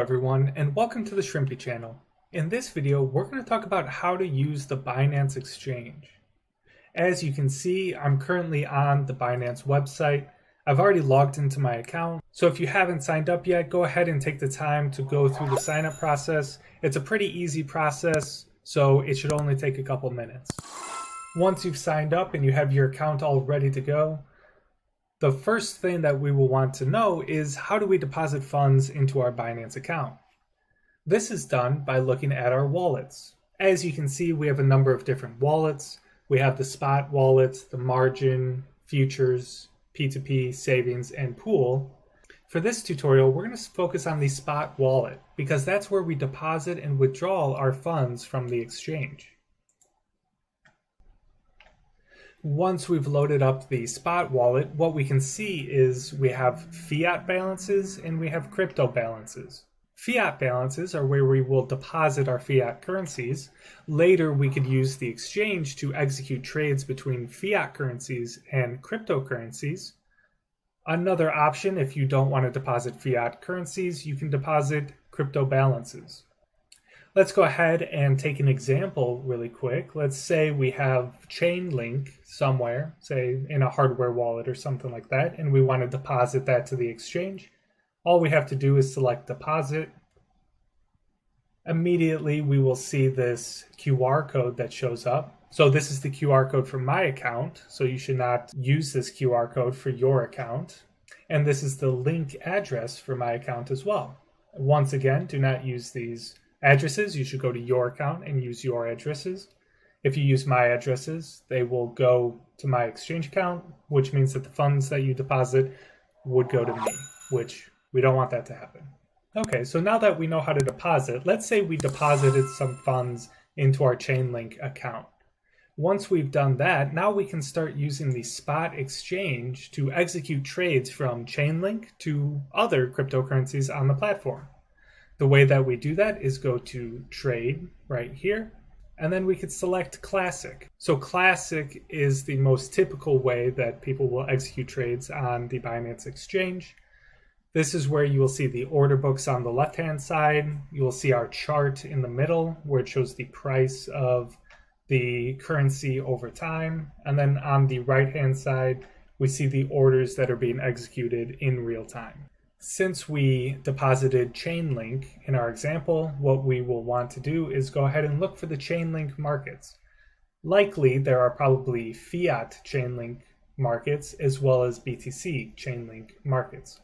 everyone, and welcome to the Shrimpy channel. In this video, we're going to talk about how to use the Binance exchange. As you can see, I'm currently on the Binance website. I've already logged into my account, so if you haven't signed up yet, go ahead and take the time to go through the sign up process. It's a pretty easy process, so it should only take a couple minutes. Once you've signed up and you have your account all ready to go, the first thing that we will want to know is how do we deposit funds into our Binance account? This is done by looking at our wallets. As you can see, we have a number of different wallets. We have the spot wallets, the margin, futures, P2P, savings, and pool. For this tutorial, we're going to focus on the spot wallet because that's where we deposit and withdraw our funds from the exchange. Once we've loaded up the spot wallet, what we can see is we have fiat balances and we have crypto balances. Fiat balances are where we will deposit our fiat currencies. Later, we could use the exchange to execute trades between fiat currencies and cryptocurrencies. Another option, if you don't want to deposit fiat currencies, you can deposit crypto balances. Let's go ahead and take an example really quick. Let's say we have Chainlink somewhere, say in a hardware wallet or something like that, and we want to deposit that to the exchange. All we have to do is select deposit. Immediately, we will see this QR code that shows up. So this is the QR code for my account, so you should not use this QR code for your account. And this is the link address for my account as well. Once again, do not use these addresses. You should go to your account and use your addresses. If you use my addresses, they will go to my exchange account, which means that the funds that you deposit would go to me, which we don't want that to happen. Okay, so now that we know how to deposit, let's say we deposited some funds into our Chainlink account. Once we've done that, now we can start using the spot exchange to execute trades from Chainlink to other cryptocurrencies on the platform. The way that we do that is go to trade right here, and then we could select classic. So classic is the most typical way that people will execute trades on the Binance exchange. This is where you will see the order books on the left-hand side. You will see our chart in the middle where it shows the price of the currency over time. And then on the right-hand side, we see the orders that are being executed in real time. Since we deposited Chainlink in our example, what we will want to do is go ahead and look for the Chainlink markets. Likely, there are probably fiat Chainlink markets as well as BTC Chainlink markets.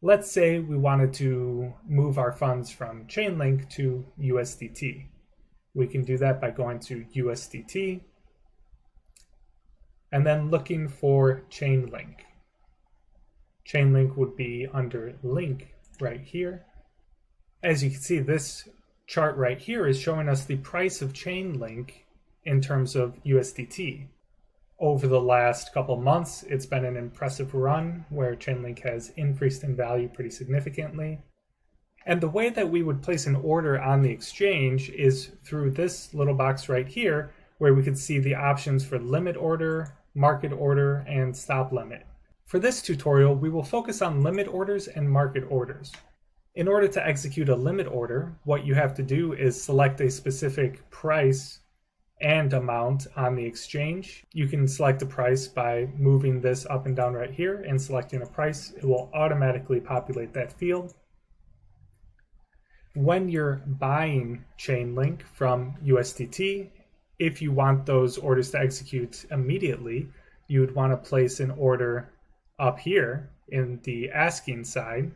Let's say we wanted to move our funds from Chainlink to USDT. We can do that by going to USDT and then looking for Chainlink. Chainlink would be under link right here. As you can see, this chart right here is showing us the price of Chainlink in terms of USDT. Over the last couple months, it's been an impressive run where Chainlink has increased in value pretty significantly. And the way that we would place an order on the exchange is through this little box right here, where we could see the options for limit order, market order, and stop limit. For this tutorial, we will focus on limit orders and market orders. In order to execute a limit order, what you have to do is select a specific price and amount on the exchange. You can select a price by moving this up and down right here and selecting a price. It will automatically populate that field. When you're buying Chainlink from USDT, if you want those orders to execute immediately, you would want to place an order up here in the asking side.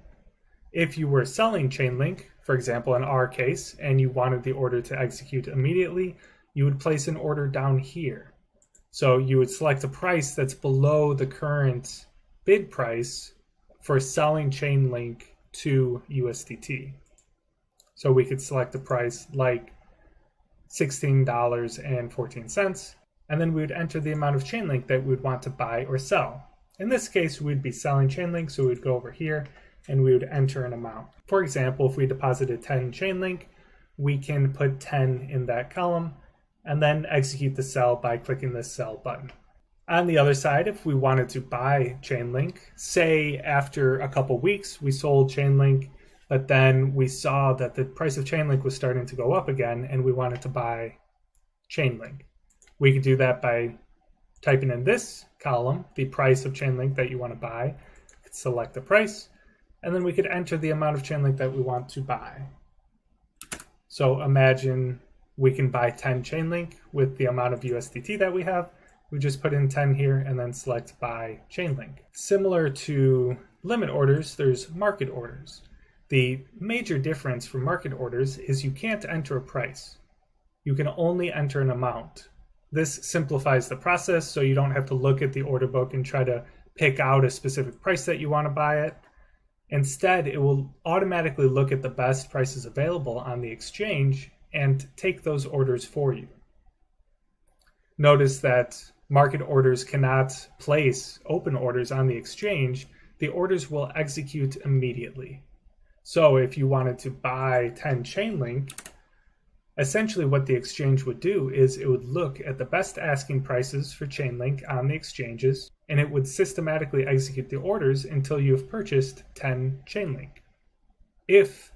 If you were selling Chainlink, for example, in our case, and you wanted the order to execute immediately, you would place an order down here. So you would select a price that's below the current bid price for selling Chainlink to USDT. So we could select a price like $16.14, and then we would enter the amount of Chainlink that we would want to buy or sell. In this case, we'd be selling Chainlink, so we'd go over here and we would enter an amount. For example, if we deposited 10 Chainlink, we can put 10 in that column and then execute the sell by clicking the sell button. On the other side, if we wanted to buy Chainlink, say after a couple weeks we sold Chainlink But then we saw that the price of Chainlink was starting to go up again, and we wanted to buy Chainlink. We could do that by typing in this column the price of Chainlink that you want to buy. Select the price, and then we could enter the amount of Chainlink that we want to buy. So imagine we can buy 10 Chainlink with the amount of USDT that we have. We just put in 10 here and then select buy Chainlink. Similar to limit orders, there's market orders. The major difference from market orders is you can't enter a price. You can only enter an amount. This simplifies the process so you don't have to look at the order book and try to pick out a specific price that you want to buy it. Instead, it will automatically look at the best prices available on the exchange and take those orders for you. Notice that market orders cannot place open orders on the exchange. The orders will execute immediately. So if you wanted to buy 10 Chainlink, essentially what the exchange would do is it would look at the best asking prices for Chainlink on the exchanges, and it would systematically execute the orders until you have purchased 10 Chainlink. If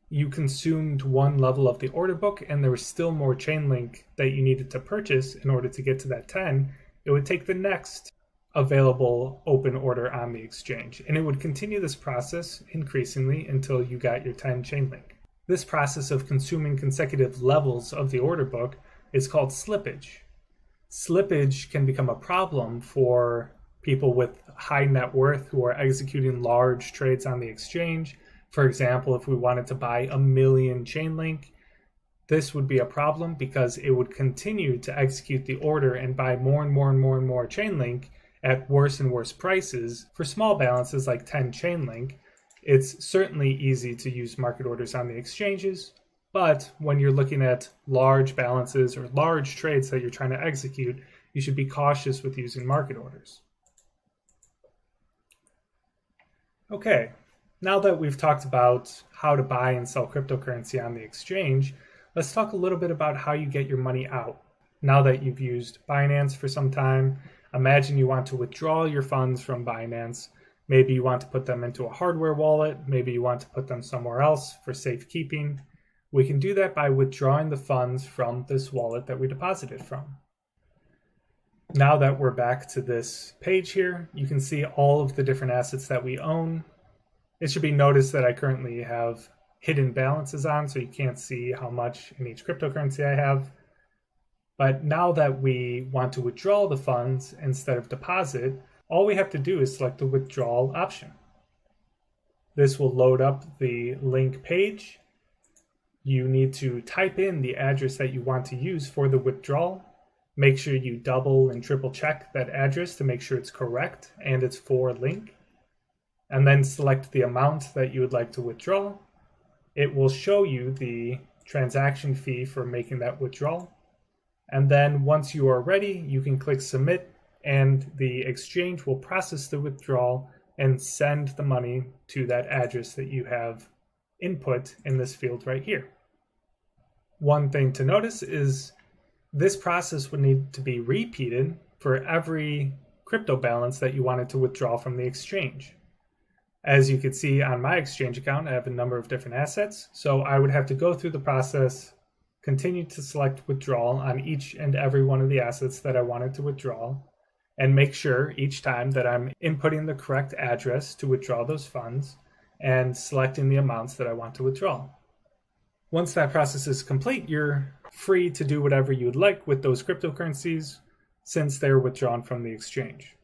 you consumed one level of the order book and there was still more Chainlink that you needed to purchase in order to get to that 10, it would take the next available open order on the exchange, and it would continue this process increasingly until you got your 10 Chainlink. This process of consuming consecutive levels of the order book is called slippage. Slippage can become a problem for people with high net worth who are executing large trades on the exchange. For example, if we wanted to buy 1 million Chainlink, this would be a problem because it would continue to execute the order and buy more and more and more and more Chainlink at worse and worse prices. For small balances like 10 Chainlink, it's certainly easy to use market orders on the exchanges, but when you're looking at large balances or large trades that you're trying to execute, you should be cautious with using market orders. Okay, now that we've talked about how to buy and sell cryptocurrency on the exchange, let's talk a little bit about how you get your money out. Now that you've used Binance for some time, imagine you want to withdraw your funds from Binance. Maybe you want to put them into a hardware wallet. Maybe you want to put them somewhere else for safekeeping. We can do that by withdrawing the funds from this wallet that we deposited from. Now that we're back to this page here, you can see all of the different assets that we own. It should be noticed that I currently have hidden balances on, so you can't see how much in each cryptocurrency I have. But now that we want to withdraw the funds instead of deposit, all we have to do is select the withdrawal option. This will load up the link page. You need to type in the address that you want to use for the withdrawal. Make sure you double and triple check that address to make sure it's correct and it's for link. And then select the amount that you would like to withdraw. It will show you the transaction fee for making that withdrawal. And then once you are ready, you can click submit, and the exchange will process the withdrawal and send the money to that address that you have input in this field right here. One thing to notice is this process would need to be repeated for every crypto balance that you wanted to withdraw from the exchange. As you can see on my exchange account, I have a number of different assets, so I would have to go through the process, continue to select withdrawal on each and every one of the assets that I wanted to withdraw, and make sure each time that I'm inputting the correct address to withdraw those funds and selecting the amounts that I want to withdraw. Once that process is complete, you're free to do whatever you'd like with those cryptocurrencies since they're withdrawn from the exchange.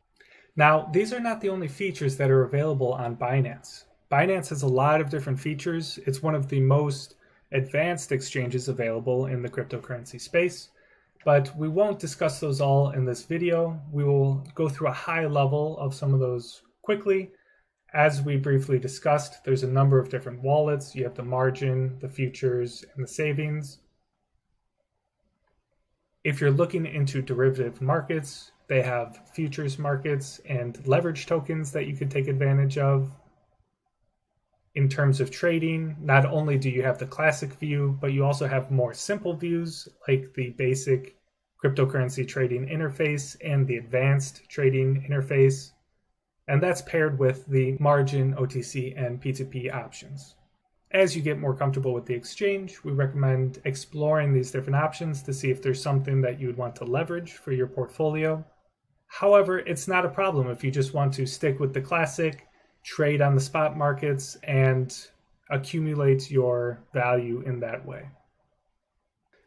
Now, these are not the only features that are available on Binance. Binance has a lot of different features. It's one of the most advanced exchanges available in the cryptocurrency space, but we won't discuss those all in this video. We will go through a high level of some of those quickly. As we briefly discussed, there's a number of different wallets. You have the margin, the futures, and the savings. If you're looking into derivative markets, they have futures markets and leverage tokens that you could take advantage of. In terms of trading, not only do you have the classic view, but you also have more simple views like the basic cryptocurrency trading interface and the advanced trading interface. And that's paired with the margin, OTC, and P2P options. As you get more comfortable with the exchange, we recommend exploring these different options to see if there's something that you would want to leverage for your portfolio. However, it's not a problem if you just want to stick with the classic, trade on the spot markets, and accumulate your value in that way.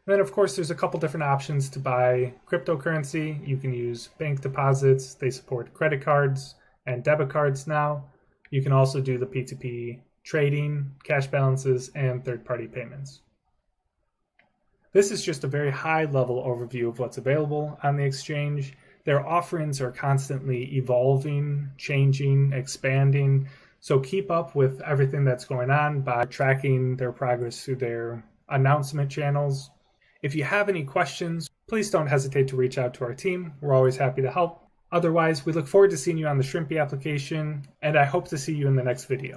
Then, of course, there's a couple different options to buy cryptocurrency. You can use bank deposits. They support credit cards and debit cards now. You can also do the P2P trading, cash balances, and third-party payments. This is just a very high-level overview of what's available on the exchange. Their offerings are constantly evolving, changing, expanding. So keep up with everything that's going on by tracking their progress through their announcement channels. If you have any questions, please don't hesitate to reach out to our team. We're always happy to help. Otherwise, we look forward to seeing you on the Shrimpy application, and I hope to see you in the next video.